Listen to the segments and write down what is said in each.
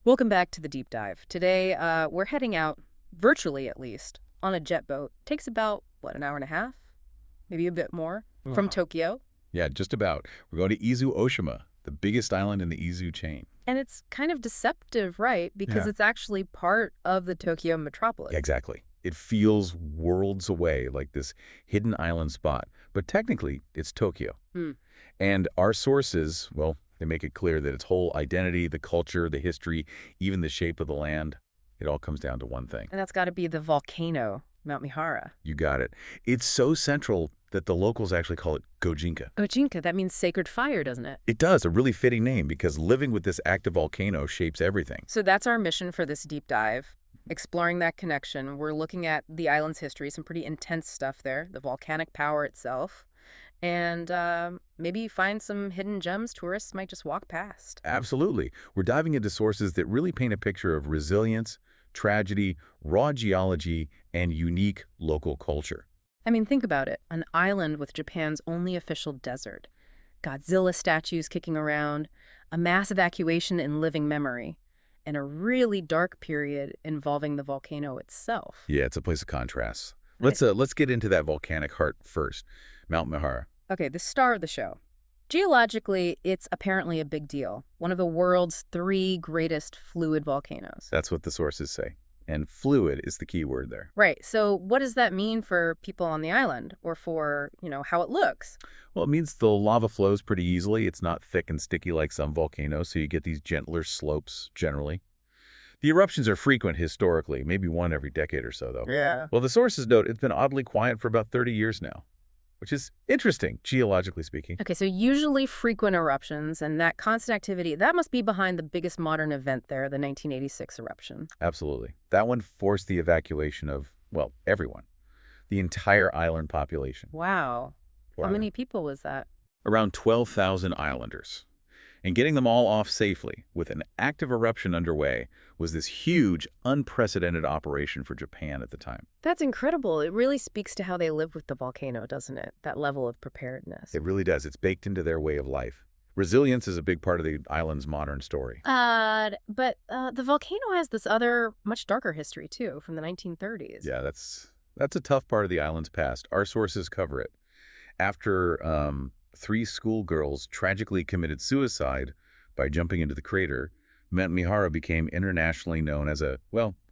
Welcome back to the deep dive. Today, we're heading out, virtually at least, on a jet boat. Takes about, what, an hour and a half? Maybe a bit more, from Oh. Tokyo. Yeah, just about. We're going to Izu Oshima, the biggest island in the Izu chain. And it's kind of deceptive, right? Because Yeah. it's actually part of the Tokyo Yeah, metropolis. exactly. It feels worlds away, like this hidden island spot. But technically, it's Tokyo. Hmm. And our sources, well, they make it clear that its whole identity, the culture, the history, even the shape of the land, it all comes down to one thing. And that's got to be the volcano, Mount Mihara. You got it. It's so central that the locals actually call it Gojinka. Ojinka, that means sacred fire, doesn't it? It does, a really fitting name because living with this active volcano shapes everything. So that's our mission for this deep dive. Exploring that connection, we're looking at the island's history, some pretty intense stuff there, the volcanic power itself, and maybe find some hidden gems tourists might just walk past. Absolutely. We're diving into sources that really paint a picture of resilience, tragedy, raw geology, and unique local culture. I mean, think about it. An island with Japan's only official desert. Godzilla statues kicking around, a mass evacuation in living memory, and a really dark period involving the volcano itself. Yeah, it's a place of contrasts. Right. Let's get into that volcanic heart first, Mount Mihara. Okay, the star of the show. Geologically, it's apparently a big deal. One of the world's three greatest fluid volcanoes. That's what the sources say. And fluid is the key word there. Right. So what does that mean for people on the island or for, how it looks? Well, it means the lava flows pretty easily. It's not thick and sticky like some volcanoes, so you get these gentler slopes generally. The eruptions are frequent historically, maybe one every decade or so, though. Yeah. Well, the sources note it's been oddly quiet for about 30 years now, which is interesting, geologically speaking. Okay, so usually frequent eruptions and that constant activity, that must be behind the biggest modern event there, the 1986 eruption. Absolutely. That one forced the evacuation of, well, everyone. The entire island population. Wow. How Wow. many people was that? Around 12,000 islanders. And getting them all off safely, with an active eruption underway, was this huge, unprecedented operation for Japan at the time. That's incredible. It really speaks to how they live with the volcano, doesn't it? That level of preparedness. It really does. It's baked into their way of life. Resilience is a big part of the island's modern story. But the volcano has this other, much darker history, too, from the 1930s. Yeah, that's a tough part of the island's past. Our sources cover it. After three schoolgirls tragically committed suicide by jumping into the crater, Mount Mihara became internationally known as a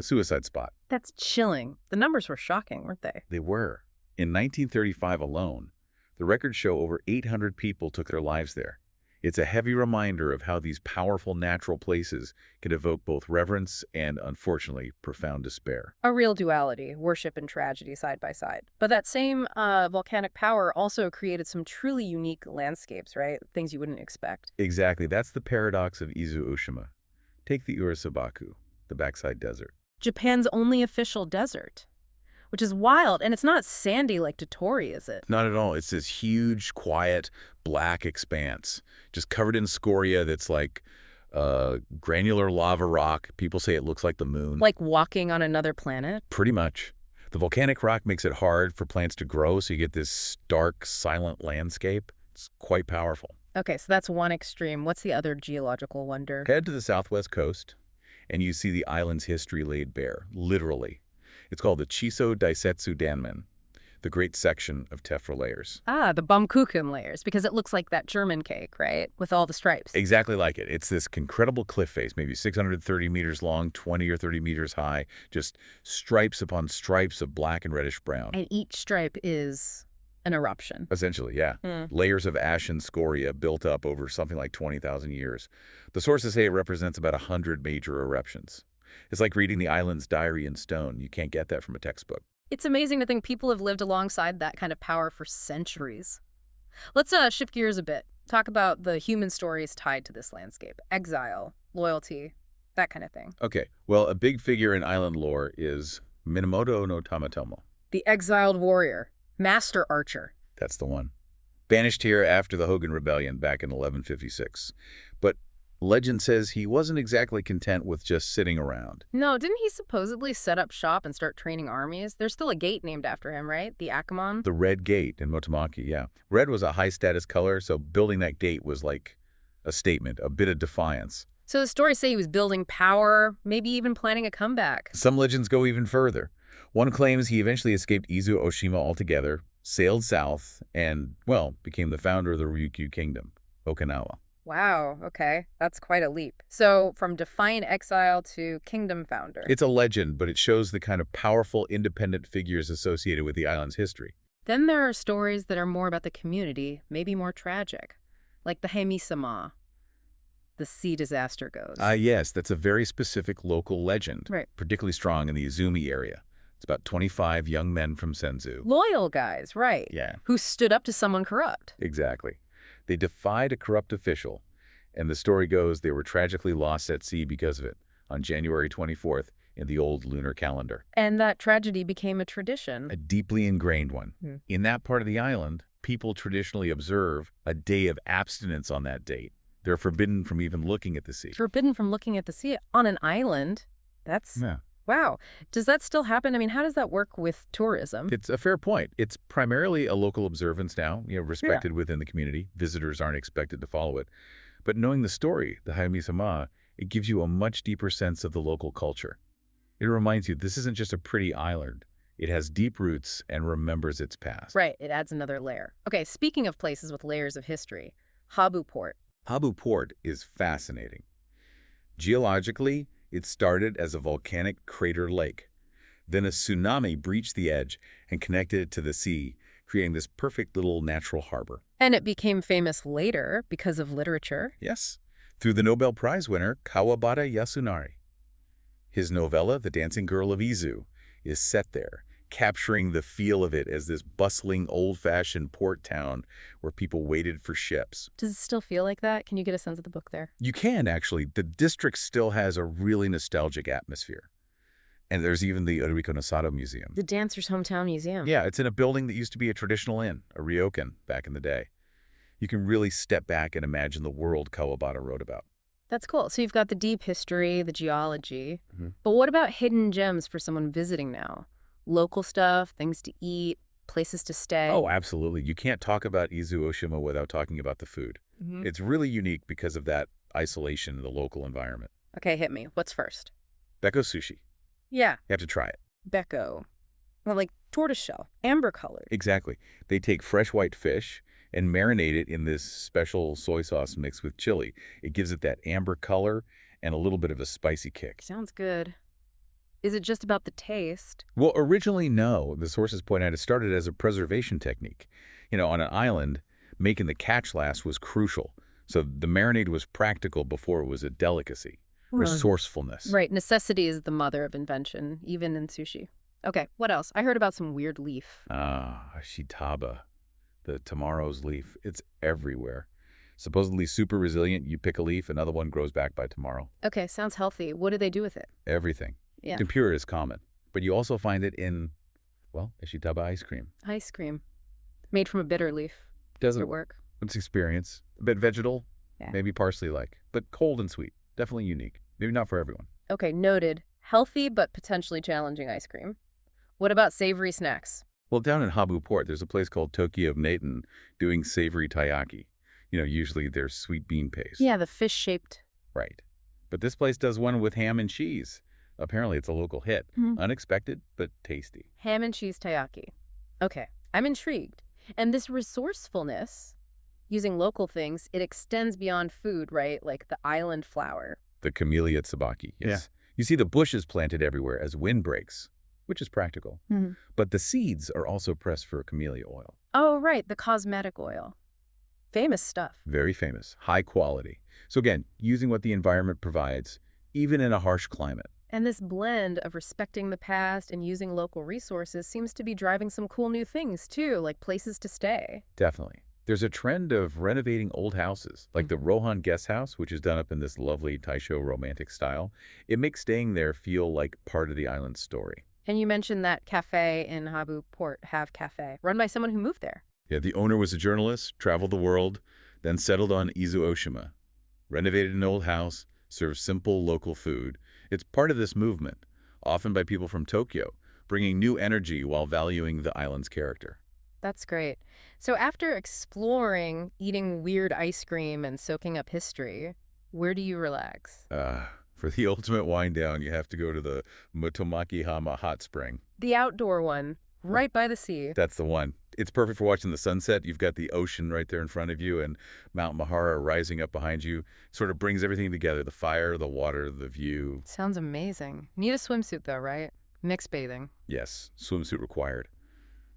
suicide spot. That's chilling. The numbers were shocking, weren't they? They were. In 1935 alone, the records show over 800 people took their lives there. It's a heavy reminder of how these powerful natural places can evoke both reverence and, unfortunately, profound despair. A real duality, worship and tragedy side by side. But that same volcanic power also created some truly unique landscapes, right? Things you wouldn't expect. Exactly. That's the paradox of Izu Oshima. Take the Ura-Sabaku, the backside desert. Japan's only official desert, which is wild. And it's not sandy like Totori, is it? Not at all. It's this huge, quiet, black expanse, just covered in scoria that's like granular lava rock. People say it looks like the moon. Like walking on another planet? Pretty much. The volcanic rock makes it hard for plants to grow, so you get this stark, silent landscape. It's quite powerful. Okay, so that's one extreme. What's the other geological wonder? Head to the southwest coast, and you see the island's history laid bare, literally. It's called the Chiso Daisetsu Danmen, the great section of tephra layers. Ah, the Baumkuchen layers, because it looks like that German cake, right? With all the stripes. Exactly like it. It's this incredible cliff face, maybe 630 meters long, 20 or 30 meters high, just stripes upon stripes of black and reddish brown. And each stripe is an eruption. Essentially, yeah. Layers of ash and scoria built up over something like 20,000 years. The sources say it represents about 100 major eruptions. It's like reading the island's diary in stone. You can't get that from a textbook. It's amazing to think people have lived alongside that kind of power for centuries. Let's shift gears a bit. Talk about the human stories tied to this landscape. Exile, loyalty, that kind of thing. Okay, well, a big figure in island lore is Minamoto no Tamatomo. The exiled warrior, master archer. That's the one. Banished here after the Hogan Rebellion back in 1156. But legend says he wasn't exactly content with just sitting around. No, didn't he supposedly set up shop and start training armies? There's still a gate named after him, right? The Akamon? The Red Gate in Motomaki, yeah. Red was a high-status color, so building that gate was like a statement, a bit of defiance. So the stories say he was building power, maybe even planning a comeback. Some legends go even further. One claims he eventually escaped Izu Oshima altogether, sailed south, and, well, became the founder of the Ryukyu Kingdom, Okinawa. Wow, okay. That's quite a leap. So from defiant exile to kingdom founder. It's a legend, but it shows the kind of powerful, independent figures associated with the island's history. Then there are stories that are more about the community, maybe more tragic, like the Heimi-sama, the sea disaster goes. Yes, that's a very specific local legend, Right. particularly strong in the Izumi area. It's about 25 young men from Senzu. Loyal guys, right. Yeah, Who stood up to someone corrupt. exactly. They defied a corrupt official, and the story goes they were tragically lost at sea because of it on January 24th in the old lunar calendar. And that tragedy became a tradition. A deeply ingrained one. Hmm. In that part of the island, people traditionally observe a day of abstinence on that date. They're forbidden from even looking at the sea. Forbidden from looking at the sea on an island. That's... Yeah. Wow. Does that still happen? I mean, how does that work with tourism? It's a fair point. It's primarily a local observance now, respected within the community. Visitors aren't expected to follow it. But knowing the story, the Hayami-sama, it gives you a much deeper sense of the local culture. It reminds you this isn't just a pretty island. It has deep roots and remembers its past. Right. It adds another layer. Okay, speaking of places with layers of history, Habu Port. Habu Port is fascinating. Geologically, it started as a volcanic crater lake. Then a tsunami breached the edge and connected it to the sea, creating this perfect little natural harbor. And it became famous later because of literature. Yes, through the Nobel Prize winner Kawabata Yasunari. His novella, The Dancing Girl of Izu, is set there, capturing the feel of it as this bustling, old-fashioned port town where people waited for ships. Does it still feel like that? Can you get a sense of the book there? You can, actually. The district still has a really nostalgic atmosphere. And there's even the Ura-Sabaku Museum. The Dancer's Hometown Museum. Yeah, it's in a building that used to be a traditional inn, a ryokan, back in the day. You can really step back and imagine the world Kawabata wrote about. That's cool. So you've got the deep history, the geology. Mhm. But what about hidden gems for someone visiting now? Local stuff, things to eat, places to stay? Oh, absolutely. You can't talk about Izu Oshima without talking about the food. Mhm. It's really unique because of that isolation in the local environment. Okay, hit me. What's first? Bekko sushi. Yeah, You have to try it. bekko. Well, like tortoiseshell, amber colored. Exactly. They take fresh white fish and marinate it in this special soy sauce mixed with chili. It gives it that amber color and a little bit of a spicy kick. Sounds good. Is it just about the taste? Well, originally, no. The sources point out it started as a preservation technique. On an island, making the catch last was crucial. So the marinade was practical before it was a delicacy. Resourcefulness. Right, necessity is the mother of invention, even in sushi. Okay, what else? I heard about some weird leaf. Shitaba, the tamaro's leaf. It's everywhere. Supposedly super resilient. You pick a leaf, another one grows back by tomorrow. Okay, sounds healthy. What do they do with it? Everything. Yeah. Tempura is common, but you also find it in, well, shitaba ice cream. Ice cream. Made from a bitter leaf. Does Doesn't it work? It's experience. A bit vegetal, Yeah. maybe parsley-like, but cold and sweet. Definitely unique. Maybe not for everyone. Okay, noted. Healthy but potentially challenging ice cream. What about savory snacks? Well, down in Habu Port, there's a place called Tokyo Naten doing savory taiyaki. Usually there's sweet bean paste. Yeah, the fish-shaped. Right. But this place does one with ham and cheese. Apparently it's a local hit. Unexpected, but tasty. Ham and cheese taiyaki. Okay, I'm intrigued. And this resourcefulness, using local things, it extends beyond food, right? Like the island flower. The camellia tsubaki, yes. You see the bushes planted everywhere as windbreaks, which is practical. But the seeds are also pressed for camellia oil. Oh, right, the cosmetic oil. Famous stuff. Very famous, high quality. So again, using what the environment provides, even in a harsh climate. And this blend of respecting the past and using local resources seems to be driving some cool new things, too, like places to stay. Definitely. There's a trend of renovating old houses, like the Rohan Guest House, which is done up in this lovely Taisho romantic style. It makes staying there feel like part of the island's story. And you mentioned that cafe in Habu Port, Have Cafe, run by someone who moved there. Yeah, the owner was a journalist, traveled the world, then settled on Izu Oshima. Renovated an old house, served simple local food. It's part of this movement, often by people from Tokyo, bringing new energy while valuing the island's character. That's great. So after exploring, eating weird ice cream, and soaking up history, Where do you relax? For the ultimate wind down, you have to go to the Motomaki-hama hot spring. The outdoor one, right by the sea. That's the one. It's perfect for watching the sunset. You've got the ocean right there in front of you and Mount Mihara rising up behind you. Sort of brings everything together, the fire, the water, the view. Sounds amazing. Need a swimsuit though, right? Mixed bathing. Yes, swimsuit required.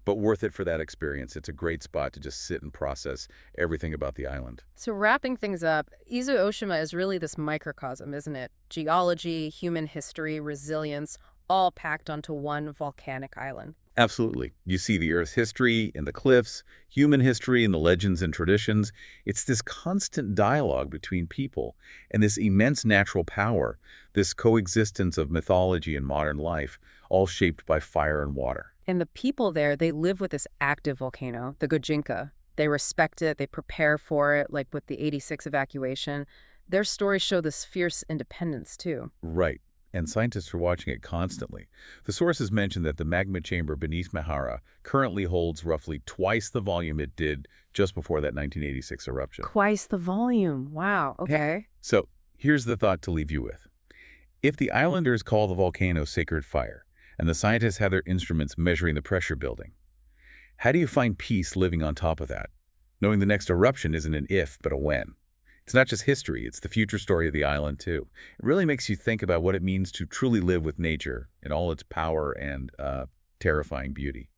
But worth it for that experience. It's a great spot to just sit and process everything about the island. So wrapping things up, Izu Oshima is really this microcosm, isn't it? Geology, human history, resilience, all packed onto one volcanic island. Absolutely. You see the Earth's history in the cliffs, human history in the legends and traditions. It's this constant dialogue between people and this immense natural power, this coexistence of mythology and modern life, all shaped by fire and water. And the people there, they live with this active volcano, the Gojinka. They respect it, they prepare for it, like with the 86 evacuation. Their stories show this fierce independence, too. Right. And scientists are watching it constantly. The sources mention that the magma chamber beneath Mihara currently holds roughly twice the volume it did just before that 1986 eruption. Twice the volume. Wow, okay. So here's the thought to leave you with. If the islanders call the volcano sacred fire, and the scientists have their instruments measuring the pressure building, how do you find peace living on top of that, knowing the next eruption isn't an if, but a when? It's not just history, it's the future story of the island, too. It really makes you think about what it means to truly live with nature in all its power and terrifying beauty.